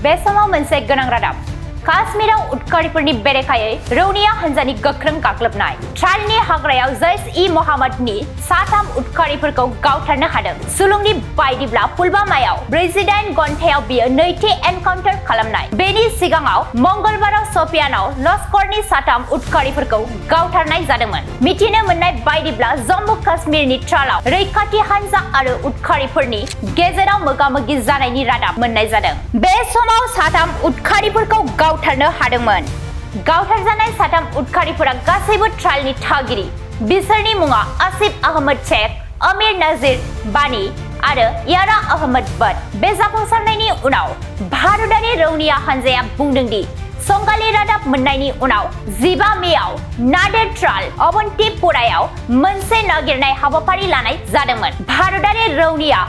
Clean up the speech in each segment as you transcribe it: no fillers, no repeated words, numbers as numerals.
बे समाव मोनसे गोनां रादाब काश्मीराव उदखारिफोरनि बेरेखायै रौनिया हान्जानि गोख्रों गाग्लोबनाय ट्रायलनि हाग्रायाव श-इ-महमनि साथाम उदखारिफोरखौ गावथारनो हादों सुलुंनि बायदिब्ला पुलवामायाव 48 घन्टायाव बियो नैथि एनकाउन्टार खालामनाय बेनि सिगाङाव मंगलबाराव शपियानाव लश्करनि साथाम उदखारिफोरखौ गावथारनाय जादोंमोन मिथिनो मोननाय बायदिब्ला जम्मु काश्मीरनि ट्रायलाव रैखाथि हान्जा आरो उदखारिफोरनि गेजेराव मोगा-मोगि जानायनि रादाब मोननाय जादों बे समाव साथाम उदखारिफोरखौ गावथारनो हादोंमोन गावथारजानाय साथाम उदखारिफोरा गासैबो ट्रायलनि थागिरि बिसोरनि मुङा आसिफ अहमद शेख अमीर नजीर बानी आरो यारा अहमद बट बे जाफुंसारनायनि उनाव भारतारि रौनिया हान्जाया बुंदों दि संगालि रादाब मोननायनि उनाव 15 मेआव नादेर ट्रायल अवन्तीपुरायाव मोनसे नागिरनाय हाबाफारि लानाय जादोंमोन भारतारि रौनिया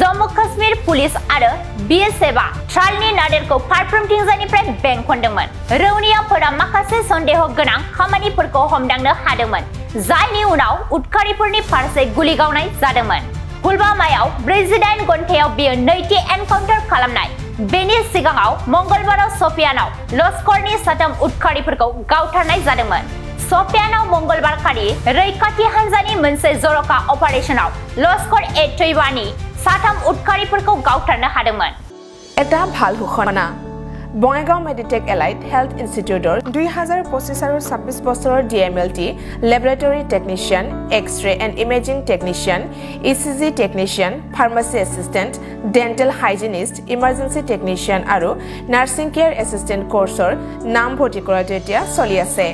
जम्मु काश्मीर पुलिस आरो BSFआ ट्रायलनि नादेरखौ फारफ्रोमथिंजायनिफ्राय बेंखनदोंमोन रौनियाफोरा माखासे सन्देह गोनां खामानिफोरखौ हमदांनो हादोंमोन जायनि उनाव उदखारिफोरनि फारसे गुलि गावनाय जादोंमोन पुलवामायाव 48 घन्टायाव बियो नैथि एनकाउन्टार खालामनाय बेनि सिगाङाव मंगलबाराव शपियानाव लश्करनि साथाम उदखारिफोरखौ गावथारनाय जादोंमोन शपियानाव मंगलबारखालि रैखाथि हान्जानि मोनसे जर'खा अपारेशनाव लश्कर-ए-तैयबानि साथाम उदखारिफोरखौ गावथारनो हादोंमोन এটা ভাল ঘোষণা বঙাইগাঁও মেডিটেক এলাইট হেল্থ ইনষ্টিটিউটৰ 2025 আৰু 26 বছৰৰ DMLT laboratory technician X-ray and imaging technician ECG technician pharmacy assistant dental hygienist emergency technician আৰু নাৰ্ছিং কেয়াৰ এছিষ্টেণ্ট কোৰ্ছৰ নাম ভৰ্তি কৰাটো এতিয়া চলি আছে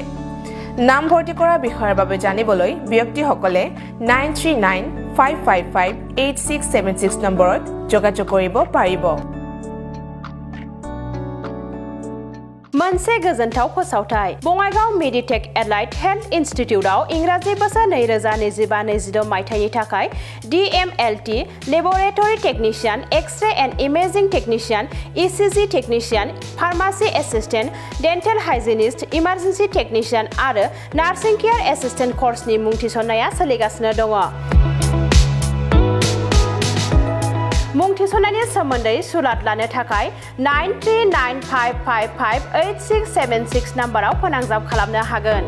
নাম ভৰ্তি কৰাৰ বিষয়ৰ বাবে জানিবলৈ ব্যক্তিসকলে 9395558676 নম্বৰত যোগাযোগ কৰিব পাৰিব मोनसे गोजोनथाव फोसावथाय बङाइगाव मेडिटेक एलाइट हेल्थ इनस्टिट्यूटआव इंराजि बोसोर 2025-26 मायथाइनि थाखाय DMLT laboratory technician X-ray and imaging technician ECG technician pharmacy assistant dental hygienist emergency technician आरो नार्सिं केयार एसिस्टेंट कोर्सनि मुं थिसननाया सोलिगासिनो दङ मुं थिसननायनि सोमोन्दै सुलाद लानो थाखाय 9395558676 नाम्बाराव फोनांजाब खालामनो हागोन